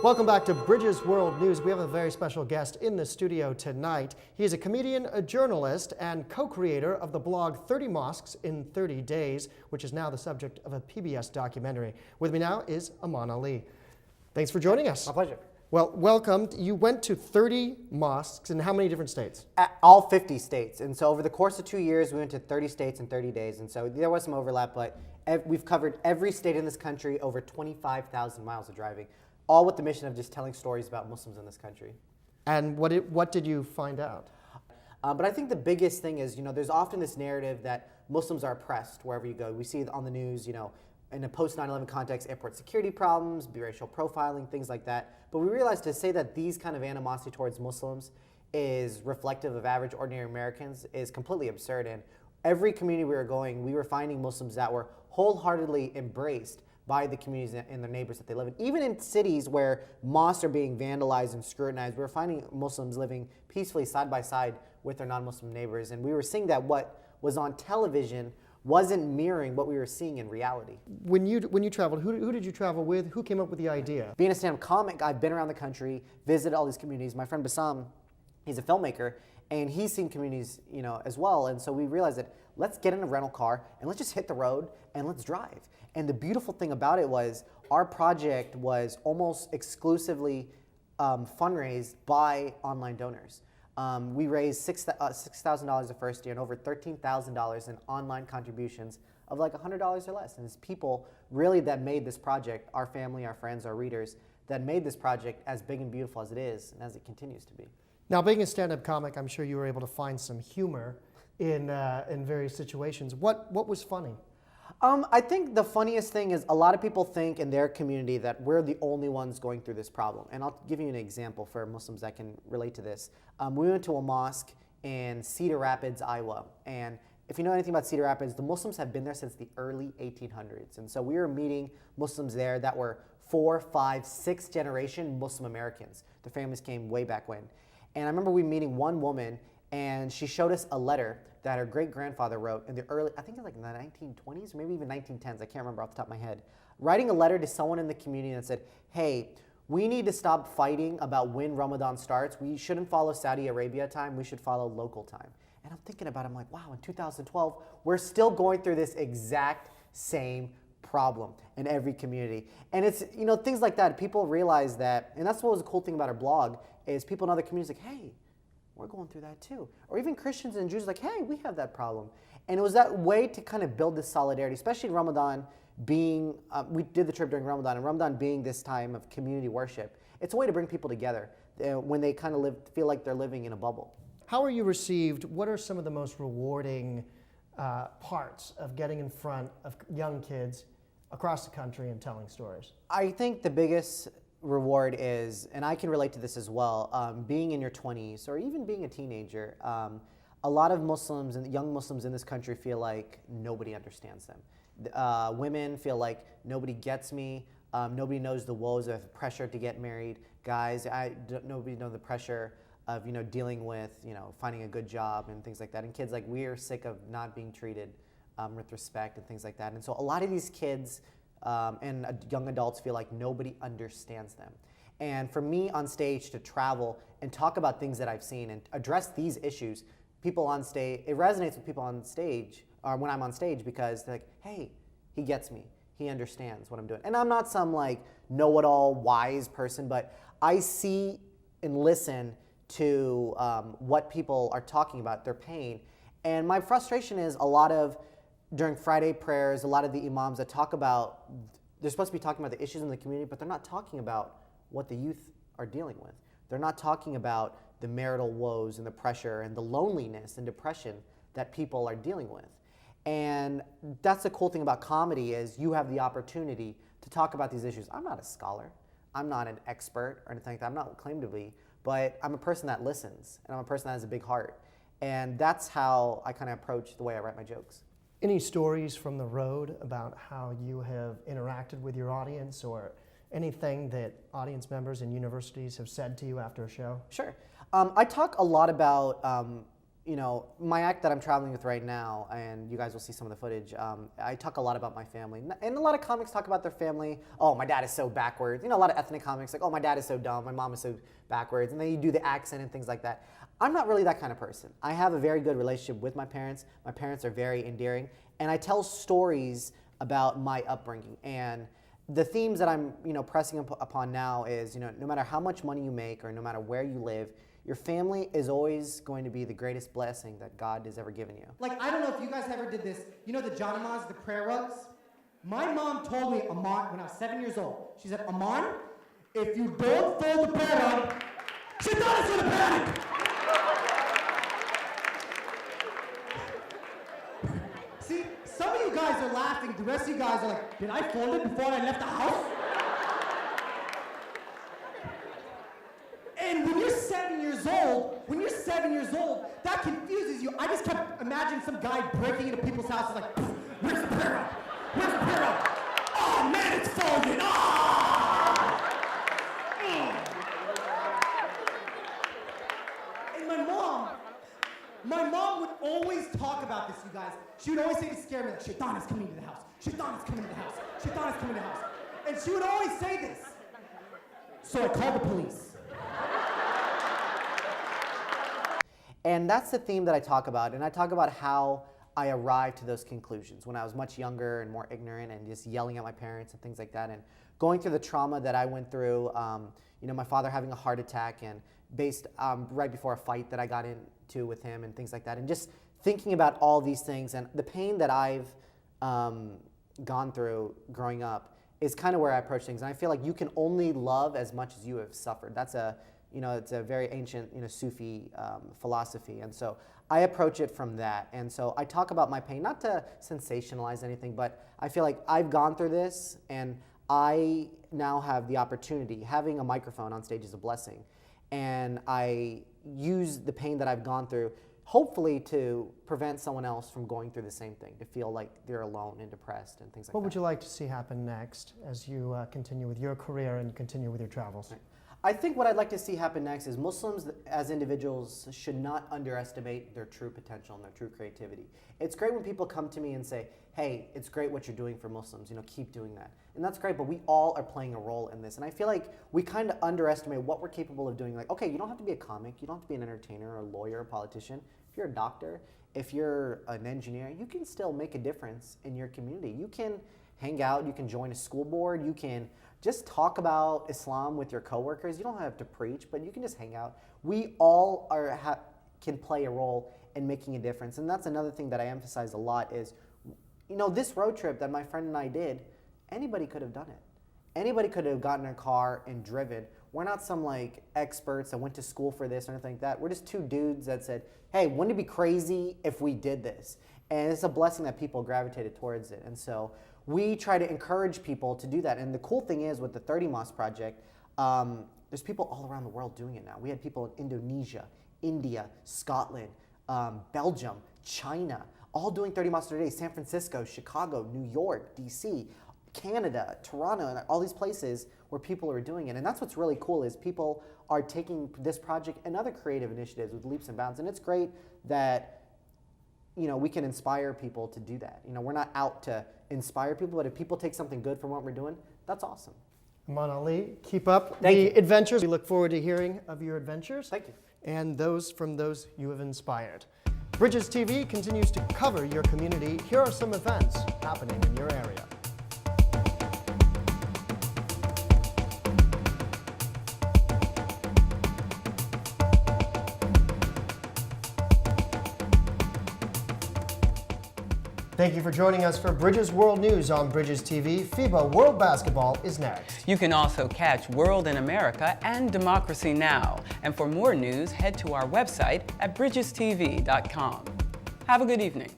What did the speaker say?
Welcome back to Bridges World News. We have a very special guest in the studio tonight. He is a comedian, a journalist, and co-creator of the blog 30 Mosques in 30 Days, which is now the subject of a PBS documentary. With me now is Aman Ali. Thanks for joining us. My pleasure. Well, welcome. You went to 30 mosques in how many different states? All 50 states. And so over the course of 2 years, we went to 30 states in 30 days. And so there was some overlap, but we've covered every state in this country, over 25,000 miles of driving, all with the mission of just telling stories about Muslims in this country. And what did you find out? But I think the biggest thing is, there's often this narrative that Muslims are oppressed wherever you go. We see it on the news, in a post 9/11 context, airport security problems, racial profiling, things like that. But we realized to say that these kind of animosity towards Muslims is reflective of average, ordinary Americans is completely absurd. And every community we were going, we were finding Muslims that were wholeheartedly embraced by the communities and their neighbors that they live in. Even in cities where mosques are being vandalized and scrutinized, we were finding Muslims living peacefully side by side with their non-Muslim neighbors. And we were seeing that what was on television wasn't mirroring what we were seeing in reality. When you traveled, who did you travel with? Who came up with the idea? Being a stand-up comic, I've been around the country, visited all these communities. My friend Bassam, he's a filmmaker, and he's seen communities, as well. And so we realized that let's get in a rental car and let's just hit the road and let's drive. And the beautiful thing about it was our project was almost exclusively fundraised by online donors. We raised $6,000 the first year and over $13,000 in online contributions of like $100 or less. And it's people really that made this project, our family, our friends, our readers, that made this project as big and beautiful as it is and as it continues to be. Now, being a stand-up comic, I'm sure you were able to find some humor in various situations. What was funny? I think the funniest thing is a lot of people think in their community that we're the only ones going through this problem. And I'll give you an example for Muslims that can relate to this. We went to a mosque in Cedar Rapids, Iowa. And if you know anything about Cedar Rapids, the Muslims have been there since the early 1800s. And so we were meeting Muslims there that were 4, 5, 6 generation Muslim Americans. Their families came way back when. And I remember we meeting one woman, and she showed us a letter that her great-grandfather wrote in the early, I think like in the 1920s, or maybe even 1910s, I can't remember off the top of my head, writing a letter to someone in the community that said, hey, we need to stop fighting about when Ramadan starts. We shouldn't follow Saudi Arabia time, we should follow local time. And I'm thinking about it, I'm like, wow, in 2012, we're still going through this exact same problem in every community. And it's, things like that, people realize that, and that's what was the cool thing about our blog, is people in other communities like, hey, we're going through that too. Or even Christians and Jews like, hey, we have that problem. And it was that way to kind of build this solidarity, especially in Ramadan being, we did the trip during Ramadan, and Ramadan being this time of community worship. It's a way to bring people together when they kind of feel like they're living in a bubble. How are you received? What are some of the most rewarding parts of getting in front of young kids across the country and telling stories? I think the biggest reward is, and I can relate to this as well, being in your 20s or even being a teenager, a lot of Muslims and young Muslims in this country feel like nobody understands them. Women feel like nobody gets me, nobody knows the woes of pressure to get married. Guys, nobody knows the pressure of dealing with finding a good job and things like that. And kids, like, we are sick of not being treated with respect and things like that. And so a lot of these kids and young adults feel like nobody understands them. And for me on stage to travel and talk about things that I've seen and address these issues, people on stage, it resonates with people on stage, or when I'm on stage, because they're like, hey, he gets me. He understands what I'm doing. And I'm not some like know-it-all wise person, but I see and listen to what people are talking about, their pain. And my frustration is during Friday prayers, a lot of the imams that talk about, they're supposed to be talking about the issues in the community, but they're not talking about what the youth are dealing with. They're not talking about the marital woes and the pressure and the loneliness and depression that people are dealing with. And that's the cool thing about comedy is you have the opportunity to talk about these issues. I'm not a scholar. I'm not an expert or anything like that. I'm not claimed to be, but I'm a person that listens, and I'm a person that has a big heart. And that's how I kind of approach the way I write my jokes. Any stories from the road about how you have interacted with your audience, or anything that audience members and universities have said to you after a show? Sure. I talk a lot about you know, my act that I'm traveling with right now, and you guys will see some of the footage, I talk a lot about my family. And a lot of comics talk about their family. Oh, my dad is so backwards. You know, a lot of ethnic comics like, oh, my dad is so dumb, my mom is so backwards. And then you do the accent and things like that. I'm not really that kind of person. I have a very good relationship with my parents. My parents are very endearing. And I tell stories about my upbringing. And the themes that I'm, you know, pressing upon now is, you know, no matter how much money you make or no matter where you live, your family is always going to be the greatest blessing that God has ever given you. Like, I don't know if you guys ever did this. You know the Janamas, the prayer rugs? My mom told me, Aman, when I was 7 years old, she said, Aman, if you don't fold the prayer rug, Shaitan is gonna panic! See, some of you guys are laughing, the rest of you guys are like, did I fold it before I left the house? And when you're 7 years old, that confuses you. I just kept imagining some guy breaking into people's houses like, where's the prayer rug? Where's the prayer rug? Oh man, it's folded! Ah! And my mom would always talk about this, you guys. She would always say to scare me, like, Shaitan is coming to the house. Shaitan is coming to the house. Shaitan is coming to the house. And she would always say this. So I called the police. And that's the theme that I talk about. And I talk about how I arrived to those conclusions when I was much younger and more ignorant and just yelling at my parents and things like that. And going through the trauma that I went through, you know, my father having a heart attack and based right before a fight that I got into with him and things like that. And just thinking about all these things and the pain that I've gone through growing up is kind of where I approach things. And I feel like you can only love as much as you have suffered. That's a, you know, it's a very ancient, you know, Sufi philosophy. And so I approach it from that. And so I talk about my pain, not to sensationalize anything, but I feel like I've gone through this and I now have the opportunity. Having a microphone on stage is a blessing. And I use the pain that I've gone through, hopefully to prevent someone else from going through the same thing, to feel like they're alone and depressed and things like that. What would you like to see happen next as you continue with your career and continue with your travels? Right. I think what I'd like to see happen next is Muslims as individuals should not underestimate their true potential and their true creativity. It's great when people come to me and say, hey, it's great what you're doing for Muslims, you know, keep doing that. And that's great, but we all are playing a role in this. And I feel like we kind of underestimate what we're capable of doing. Like, okay, you don't have to be a comic, you don't have to be an entertainer or a lawyer or a politician. If you're a doctor, if you're an engineer, you can still make a difference in your community. You can hang out, you can join a school board, you can just talk about Islam with your coworkers. You don't have to preach, but you can just hang out. We all can play a role in making a difference. And that's another thing that I emphasize a lot is, you know, this road trip that my friend and I did, anybody could have done it. Anybody could have gotten in a car and driven. We're not some like experts that went to school for this or anything like that. We're just two dudes that said, hey, wouldn't it be crazy if we did this? And it's a blessing that people gravitated towards it. And so we try to encourage people to do that. And the cool thing is with the 30 Mosque Project, there's people all around the world doing it now. We had people in Indonesia, India, Scotland, Belgium, China, all doing 30 Mosques a day. San Francisco, Chicago, New York, DC, Canada, Toronto, and all these places where people are doing it. And that's what's really cool is people are taking this project and other creative initiatives with leaps and bounds. And it's great that, you know, we can inspire people to do that. You know, we're not out to inspire people, but if people take something good from what we're doing, that's awesome. Aman Ali, keep up Thank the you. adventures. We look forward to hearing of your adventures. Thank you. And those from those you have inspired. Bridges TV continues to cover your community. Here are some events happening in your area. Thank you for joining us for Bridges World News on Bridges TV. FIBA World Basketball is next. You can also catch World in America and Democracy Now! And for more news, head to our website at bridgestv.com. Have a good evening.